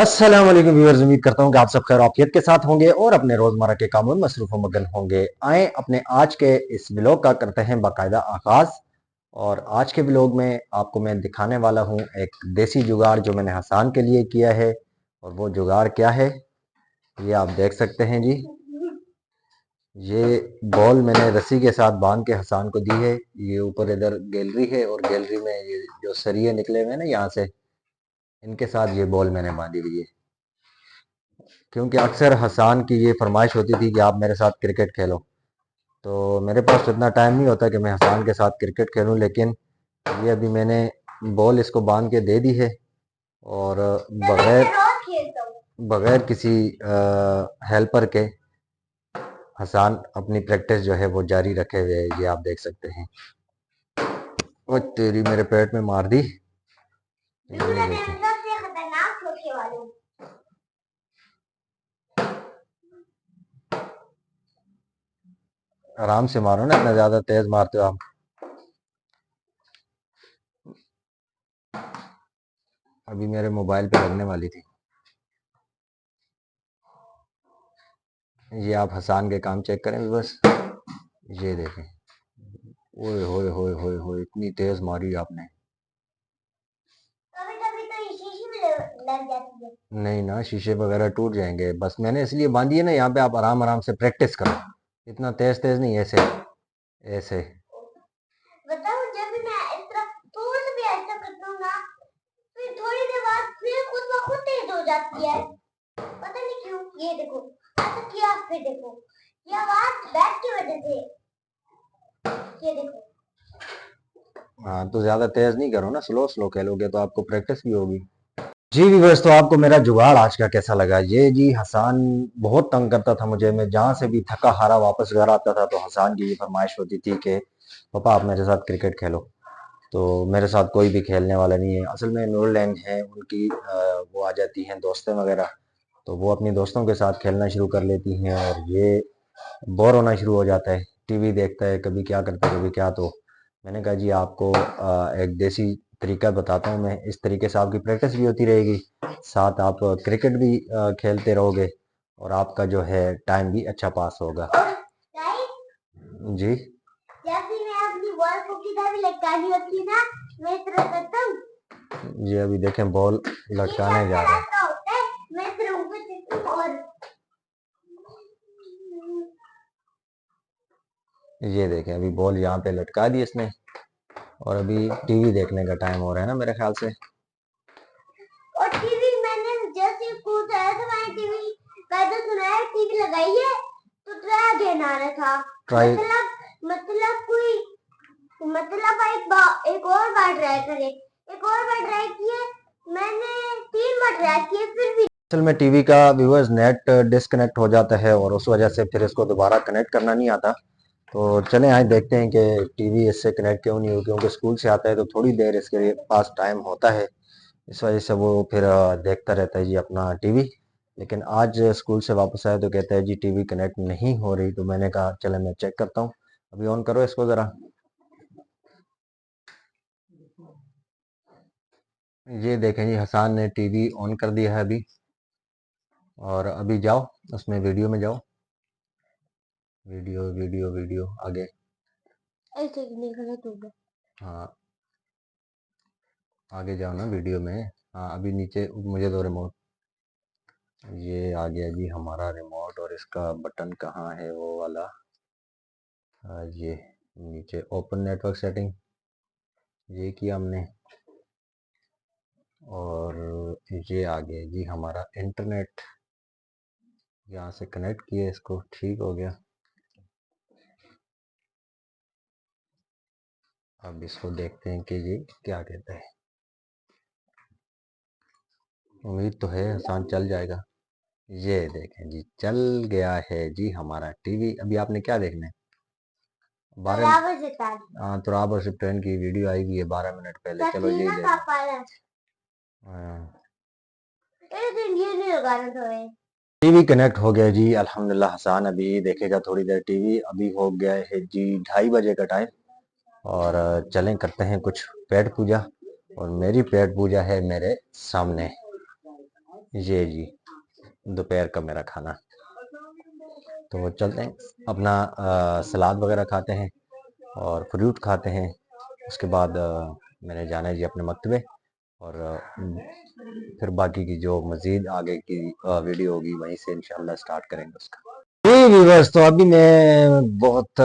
अस्सलाम वालेकुम व्यूअर्स, उम्मीद करता हूँ कि आप सब खैर आफियत के साथ होंगे और अपने रोजमर्रा के कामों में मसरूफ व मगन होंगे। आए अपने आज के इस व्लॉग का करते हैं बाकायदा आगाज। और आज के व्लॉग में आपको मैं दिखाने वाला हूँ एक देसी जुगाड़ जो मैंने हसान के लिए किया है। और वो जुगाड़ क्या है ये आप देख सकते हैं जी। ये बॉल मैंने रस्सी के साथ बांध के हसान को दी है। ये ऊपर इधर गैलरी है और गैलरी में ये जो सरिये निकले हुए हैं ना यहाँ से, इनके साथ ये बॉल मैंने बांधी हुई है। क्योंकि अक्सर हसान की ये फरमाइश होती थी कि आप मेरे साथ क्रिकेट खेलो। तो मेरे पास इतना टाइम नहीं होता कि मैं हसान के साथ क्रिकेट खेलूं, लेकिन ये अभी मैंने बॉल इसको बांध के दे दी है। और बगैर बगैर किसी हेल्पर के हसान अपनी प्रैक्टिस जो है वो जारी रखे हुए है। ये आप देख सकते हैं। वो तेरी मेरे पेट में मार दी। आराम से मारो ना, इतना ज्यादा तेज मारते हो आप। अभी मेरे मोबाइल पे लगने वाली थी। ये आप हसान के काम चेक करें बस। ये देखें, ओए होए होए होए होए, इतनी तेज मारी आपने। कभी कभी तो शीशे में लग जाती है। नहीं ना, शीशे वगैरह टूट जाएंगे। बस मैंने इसलिए बांधी है ना, यहाँ पे आप आराम आराम से प्रैक्टिस करो। इतना तेज तेज नहीं, ऐसे ऐसे। बताओ, जब भी मैं इस तरह थोड़ा सा भी ऐसा करता हूँ ना, फिर थोड़ी देर बाद फिर खुद ब खुद तेज हो जाती है। पता नहीं क्यों। ये देखो, ऐसा किया, फिर देखो, ये आवाज बैट की वजह से। ये देखो। हाँ तो ज्यादा तेज नहीं करो ना, स्लो स्लो खेलोगे तो आपको प्रैक्टिस भी होगी। जी व्यूअर्स, तो आपको मेरा जुगाड़ आज का कैसा लगा? ये जी हसान बहुत तंग करता था मुझे। मैं जहाँ से भी थका हारा वापस घर आता था तो हसान की ये फरमाइश होती थी कि पापा आप मेरे साथ क्रिकेट खेलो। तो मेरे साथ कोई भी खेलने वाला नहीं है। असल में नूरलैन है उनकी, वो आ जाती हैं दोस्तें वगैरह, तो वो अपनी दोस्तों के साथ खेलना शुरू कर लेती हैं और ये बोर होना शुरू हो जाता है। टीवी देखता है, कभी क्या करता है कभी क्या। तो मैंने कहा जी आपको एक देसी तरीका बताता हूँ मैं। इस तरीके से आपकी प्रैक्टिस भी होती रहेगी, साथ आप क्रिकेट भी खेलते रहोगे और आपका जो है टाइम भी अच्छा पास होगा। जी, जब भी मैं अपनी बॉल को किधर भी लटकानी होती है ना, मैं इस तरह करता हूँ। जी अभी देखें, बॉल लटकाने जा रहे हैं। मैं इस तरह ऊपर देखती हूँ और ये देखें, अभी बॉल यहाँ पे लटका दी इसने। और अभी टीवी देखने का टाइम हो रहा है ना मेरे ख्याल से। और टीवी मैंने जैसे कूद आया था, मैंने टीवी पैदल सुनाया, टीवी लगाई है तो ट्राई गेन आ रहा था। मतलब कोई मतलब एक और बार ट्राई करे, एक और बार ट्राई किए। मैंने 3 बार ट्राई किए, फिर भी असल में टीवी का व्यूअर्स नेट डिस्कनेक्ट हो जाता है और उस वजह से फिर इसको दोबारा कनेक्ट करना नहीं आता। तो चलें आए देखते हैं कि टीवी इससे कनेक्ट क्यों नहीं हुई। क्योंकि स्कूल से आता है तो थोड़ी देर इसके पास टाइम होता है, इस वजह से वो फिर देखता रहता है जी अपना टीवी। लेकिन आज स्कूल से वापस आया तो कहता है जी टीवी कनेक्ट नहीं हो रही। तो मैंने कहा चले मैं चेक करता हूँ। अभी ऑन करो इसको ज़रा। ये देखें जी, हसान ने टीवी ऑन कर दिया है अभी। और अभी जाओ उसमें वीडियो में जाओ। वीडियो वीडियो वीडियो आगे। ऐसे नहीं गलत होगा। हाँ आगे जाओ ना वीडियो में। हाँ अभी नीचे मुझे दो रिमोट। ये आ गया जी हमारा रिमोट। और इसका बटन कहाँ है वो वाला? ये नीचे ओपन नेटवर्क सेटिंग, ये किया हमने। और ये आ गया जी हमारा इंटरनेट, यहाँ से कनेक्ट किया इसको, ठीक हो गया। अब इसको देखते हैं कि ये क्या कहता है। उम्मीद तो है आसान चल जाएगा। ये देखें जी, चल गया है जी हमारा टीवी। अभी आपने क्या देखना है? 12। हाँ तुराब और सिप्टेन की वीडियो आई हुई है 12 मिनट पहले। चलो ये देख। हाँ टीवी कनेक्ट हो गया जी अल्हम्दुलिल्लाह। हसान अभी देखेगा थोड़ी देर टीवी। अभी हो गया है जी 2:30 बजे का टाइम। और चलें करते हैं कुछ पेट पूजा। और मेरी पेट पूजा है मेरे सामने। ये जी दोपहर का मेरा खाना। तो चलते हैं अपना सलाद वगैरह खाते हैं और फ्रूट खाते हैं। उसके बाद मैंने जाना है जी अपने मकतबे और फिर बाकी की जो मज़ीद आगे की वीडियो होगी वहीं से इंशाल्लाह स्टार्ट करेंगे उसका। जी व्यूवर्स, तो अभी मैं बहुत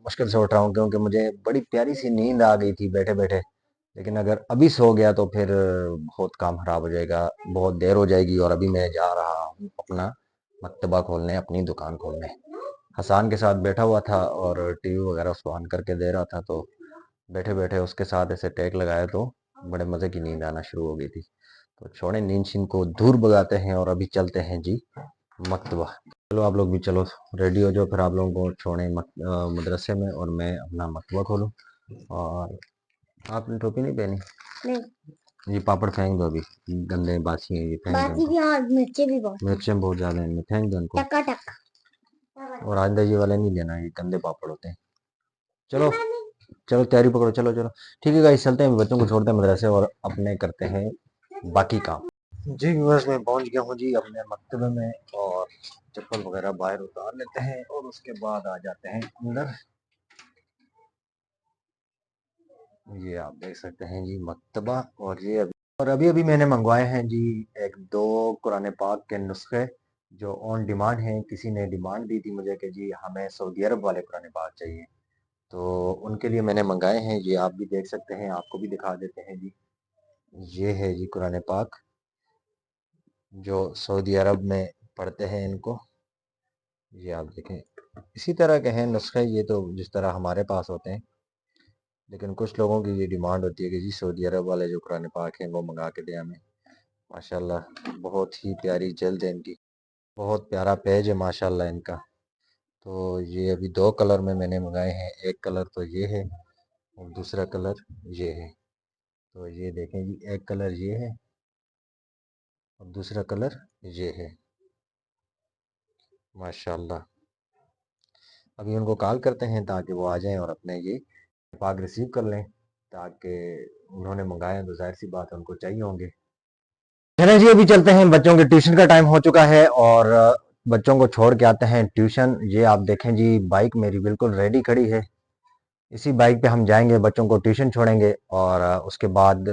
मुश्किल से उठ रहा हूँ क्योंकि मुझे बड़ी प्यारी सी नींद आ गई थी बैठे बैठे। लेकिन अगर अभी सो गया तो फिर बहुत काम खराब हो जाएगा, बहुत देर हो जाएगी। और अभी मैं जा रहा हूँ अपना मकतबा खोलने, अपनी दुकान खोलने। हसान के साथ बैठा हुआ था और टीवी वगैरह उसको ऑन करके दे रहा था, तो बैठे बैठे उसके साथ ऐसे टेक लगाया तो बड़े मज़े की नींद आना शुरू हो गई थी। तो छोड़े नींद शीन को दूर भगाते हैं और अभी चलते हैं जी मकतबा। चलो आप लोग भी चलो, रेडी हो जाओ, फिर आप लोगों को छोड़ें मदरसे में और मैं अपना मकतबा खोलूँ। और आपने टोपी नहीं पहनी? नहीं। ये पापड़ फेंक दो, अभी गंदे बासी हैं ये, फेंक दो बाकी भी हाँ, मिर्चे भी बहुत मिर्चें बहुत ज्यादा हैं इनमें, फेंक दो इनको। टका टक। और आइंदा ये वाले नहीं लेना, ये गंदे पापड़ होते हैं। चलो चलो तैयारी पकड़ो, चलो चलो ठीक है गाइस, चलते हैं, बच्चों को छोड़ते हैं मदरसे और अपने करते हैं बाकी काम। जी बस मैं पहुंच गया हूँ जी अपने मकतबे में और चप्पल वगैरह बाहर उतार लेते हैं और उसके बाद आ जाते हैं अंदर। ये आप देख सकते हैं जी मकतबा। और अभी अभी मैंने मंगवाए हैं जी एक दो कुरान पाक के नुस्खे जो ऑन डिमांड हैं। किसी ने डिमांड दी थी मुझे कि जी हमें सऊदी अरब वाले कुरान पाक चाहिए, तो उनके लिए मैंने मंगाए हैं। ये आप भी देख सकते हैं, आपको भी दिखा देते हैं जी। ये है जी कुरान पाक जो सऊदी अरब में पढ़ते हैं इनको। ये आप देखें, इसी तरह के हैं नुस्खे ये, तो जिस तरह हमारे पास होते हैं। लेकिन कुछ लोगों की ये डिमांड होती है कि जी सऊदी अरब वाले जो कुरान पाक हैं वो मंगा के दें हमें। माशाल्लाह बहुत ही प्यारी जल्द है इनकी, बहुत प्यारा पेज है माशाल्लाह इनका। तो ये अभी दो कलर में मैंने मंगाए हैं, एक कलर तो ये है और दूसरा कलर ये है। तो ये देखें जी, एक कलर ये है और दूसरा कलर ये है माशाल्लाह। अभी उनको कॉल करते हैं ताकि वो आ जाएं और अपने ये पाक रिसीव कर लें, ताकि उन्होंने मंगाए तो जाहिर सी बात है उनको चाहिए होंगे। चलें जी अभी चलते हैं, बच्चों के ट्यूशन का टाइम हो चुका है और बच्चों को छोड़ के आते हैं ट्यूशन। ये आप देखें जी बाइक मेरी बिल्कुल रेडी खड़ी है। इसी बाइक पे हम जाएंगे, बच्चों को ट्यूशन छोड़ेंगे और उसके बाद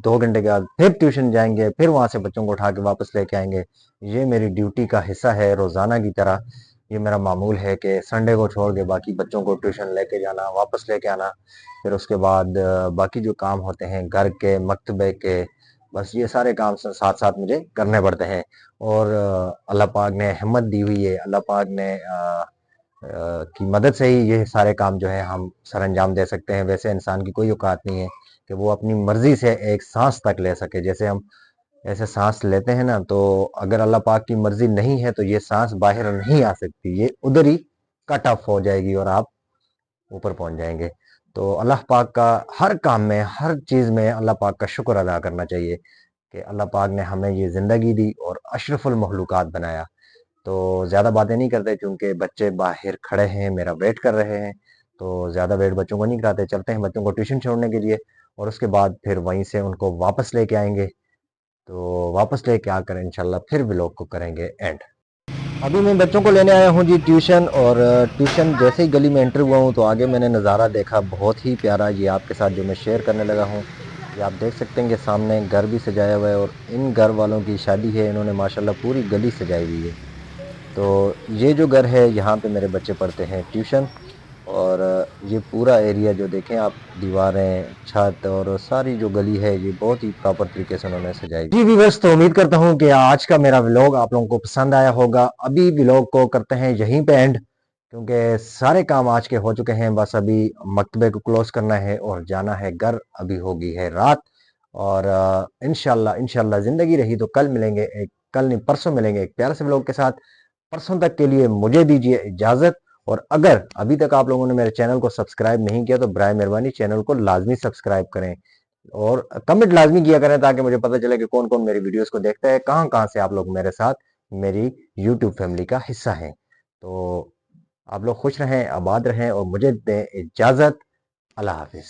2 घंटे के बाद फिर ट्यूशन जाएंगे, फिर वहां से बच्चों को उठा के वापस लेके आएंगे। ये मेरी ड्यूटी का हिस्सा है रोजाना की तरह। ये मेरा मामूल है कि संडे को छोड़ के बाकी बच्चों को ट्यूशन लेके जाना, वापस लेके आना। फिर उसके बाद बाकी जो काम होते हैं घर के, मकतबे के, बस ये सारे काम साथ साथ मुझे करने पड़ते हैं। और अल्लाह पाक ने हिम्मत दी हुई है, अल्लाह पाक ने की मदद से ही ये सारे काम जो है हम सर अंजाम दे सकते हैं। वैसे इंसान की कोई औकात नहीं है कि वो अपनी मर्जी से एक सांस तक ले सके। जैसे हम ऐसे सांस लेते हैं ना, तो अगर अल्लाह पाक की मर्जी नहीं है तो ये सांस बाहर नहीं आ सकती, ये उधर ही कट ऑफ हो जाएगी और आप ऊपर पहुंच जाएंगे। तो अल्लाह पाक का हर काम में, हर चीज़ में अल्लाह पाक का शुक्र अदा करना चाहिए कि अल्लाह पाक ने हमें ये ज़िंदगी दी और अशरफुल मखलूक़ात बनाया। तो ज़्यादा बातें नहीं करते क्योंकि बच्चे बाहर खड़े हैं, मेरा वेट कर रहे हैं। तो ज़्यादा वेट बच्चों को नहीं कराते, चलते हैं बच्चों को ट्यूशन छोड़ने के लिए और उसके बाद फिर वहीं से उनको वापस लेके आएंगे। तो वापस लेके आकर इंशाल्लाह फिर व्लॉग को करेंगे एंड। अभी मैं बच्चों को लेने आया हूँ जी ट्यूशन, और ट्यूशन जैसे ही गली में एंटर हुआ हूँ तो आगे मैंने नज़ारा देखा बहुत ही प्यारा, ये आपके साथ जो मैं शेयर करने लगा हूँ। ये आप देख सकते हैं कि सामने घर भी सजाया हुआ है और इन घर वालों की शादी है, इन्होंने माशाल्लाह पूरी गली सजाई हुई है। तो ये जो घर है यहाँ पे मेरे बच्चे पढ़ते हैं ट्यूशन। और ये पूरा एरिया जो देखें आप, दीवारें, छत और सारी जो गली है ये बहुत ही प्रॉपर तरीके से उन्होंने सजाई जी। व्यूअर्स, तो उम्मीद करता हूँ कि आज का मेरा व्लॉग आप लोगों को पसंद आया होगा। अभी व्लॉग को करते हैं यहीं पे एंड, क्योंकि सारे काम आज के हो चुके हैं। बस अभी मकतबे को क्लोज करना है और जाना है घर। अभी होगी है रात और इंशाल्लाह इंशाल्लाह जिंदगी रही तो कल मिलेंगे, एक कल नहीं परसों मिलेंगे एक प्यारे से व्लॉग के साथ। परसों तक के लिए मुझे दीजिए इजाजत। और अगर अभी तक आप लोगों ने मेरे चैनल को सब्सक्राइब नहीं किया तो बराए मेहरबानी चैनल को लाजमी सब्सक्राइब करें और कमेंट लाजमी किया करें, ताकि मुझे पता चले कि कौन कौन मेरी वीडियोस को देखता है, कहाँ कहाँ से आप लोग मेरे साथ मेरी यूट्यूब फैमिली का हिस्सा हैं। तो आप लोग खुश रहें, आबाद रहें और मुझे दें इजाजत। अल्लाह हाफिज।